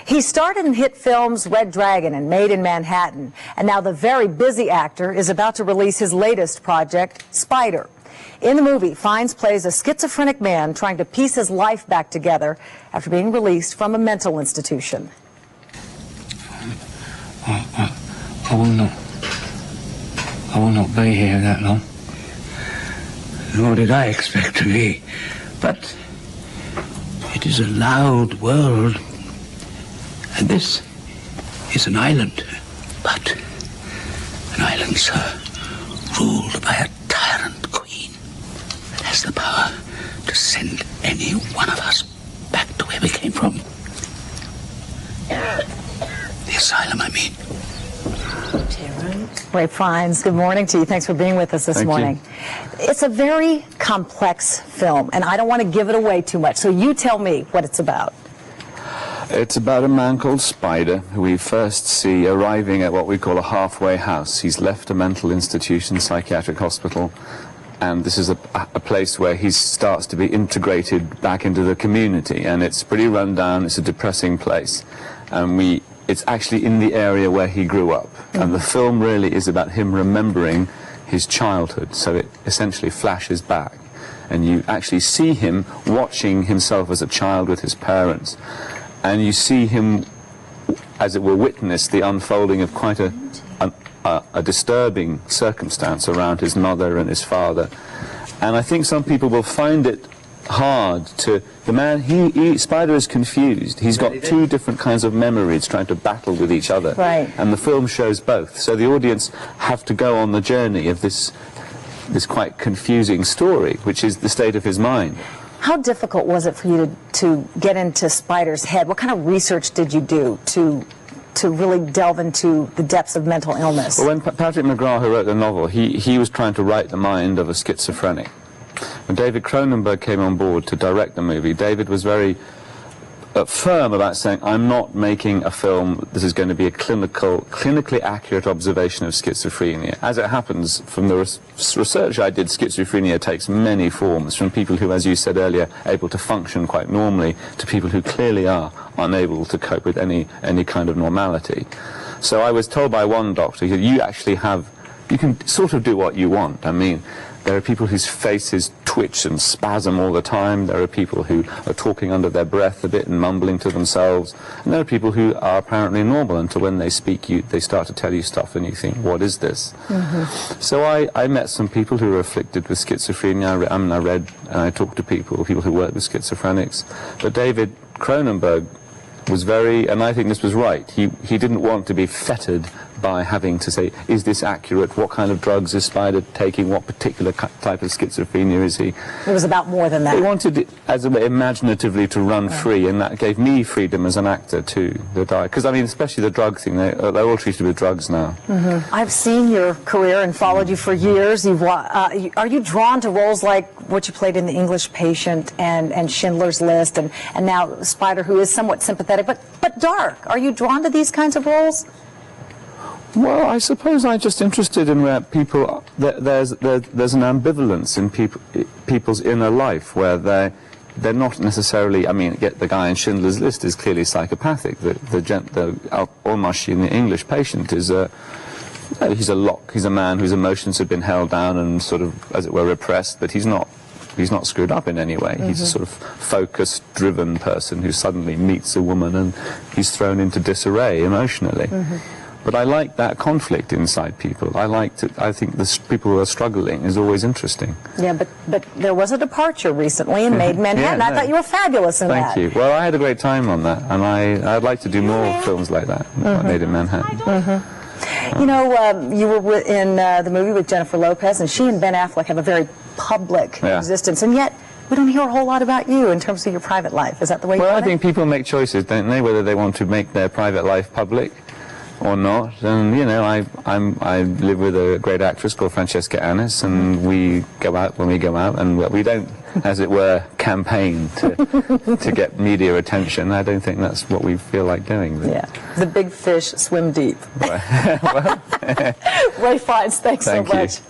He starred in hit films Red Dragon and Made in Manhattan, and now the very busy actor is about to release his latest project, Spider. In the movie, Fiennes plays a schizophrenic man trying to piece his life back together after being released from a mental institution. I will not be here that long. Nor did I expect to be. But it is a loud world. And this is an island. But an island, sir, ruled by a tyrant queen that has the power to send any one of us back to where we came from. The asylum, I mean. Ray Fiennes, good morning to you. Thanks for being with us this morning. It's a very complex film, and I don't want to give it away too much, so you tell me what it's about. It's about a man called Spider, who we first see arriving at what we call a halfway house. He's left a mental institution, psychiatric hospital, and this is a place where he starts to be integrated back into the community, and it's pretty run down. It's a depressing place, and it's actually in the area where he grew up. And the film really is about him remembering his childhood, so it essentially flashes back. And you actually see him watching himself as a child with his parents. And you see him, as it were, witness the unfolding of quite a disturbing circumstance around his mother and his father. And I think some people will find it hard to... The man, Spider is confused. He's got two different kinds of memories trying to battle with each other. Right. And the film shows both. So the audience have to go on the journey of this quite confusing story, which is the state of his mind. How difficult was it for you to get into Spider's head? What kind of research did you do to really delve into the depths of mental illness? Well, when Patrick McGrath, who wrote the novel, he was trying to write the mind of a schizophrenic. When David Cronenberg came on board to direct the movie, David was very firm about saying, I'm not making a film that is going to be a clinically accurate observation of schizophrenia. As it happens, from the research I did, schizophrenia takes many forms, from people who, as you said earlier, are able to function quite normally, to people who clearly are unable to cope with any kind of normality. So I was told by one doctor, you can sort of do what you want. I mean, there are people whose faces twitch and spasm all the time. There are people who are talking under their breath a bit and mumbling to themselves. And there are people who are apparently normal until when they speak, they start to tell you stuff and you think, what is this? So I met some people who were afflicted with schizophrenia. I read and I talked to people who work with schizophrenics. But David Cronenberg was and I think this was right, he didn't want to be fettered by having to say, is this accurate? What kind of drugs is Spider taking? What particular type of schizophrenia is he? It was about more than that. He wanted it, as a way, imaginatively to run free, and that gave me freedom as an actor too. Because I mean, especially the drug thing, they're all treated with drugs now. I've seen your career and followed you for years. Are you drawn to roles like what you played in The English Patient and Schindler's List, and now Spider, who is somewhat sympathetic but dark? Are you drawn to these kinds of roles? Well, I suppose I'm just interested in where people, there's an ambivalence in people's inner life where they're not necessarily, I mean, the guy in Schindler's List is clearly psychopathic. The Almashi in The English Patient is he's a man whose emotions have been held down and sort of, as it were, repressed, but he's not screwed up in any way. He's a sort of focused, driven person who suddenly meets a woman and he's thrown into disarray emotionally. But I like that conflict inside people. I think the people who are struggling is always interesting. Yeah, but there was a departure recently in Made in Manhattan. I thought you were fabulous in that. Thank you. Well, I had a great time on that, and I'd like to do more films like that, like Made in Manhattan. You know, you were in the movie with Jennifer Lopez, and she and Ben Affleck have a very public existence, and yet we don't hear a whole lot about you in terms of your private life. Is that the way you want it? Well, I think people make choices, don't they, whether they want to make their private life public or not. And you know, I live with a great actress called Francesca Annis, and we go out when we go out, and we don't, as it were, campaign to get media attention. I don't think that's what we feel like doing. But. Yeah, the big fish swim deep. Ray Fiennes, thanks so much.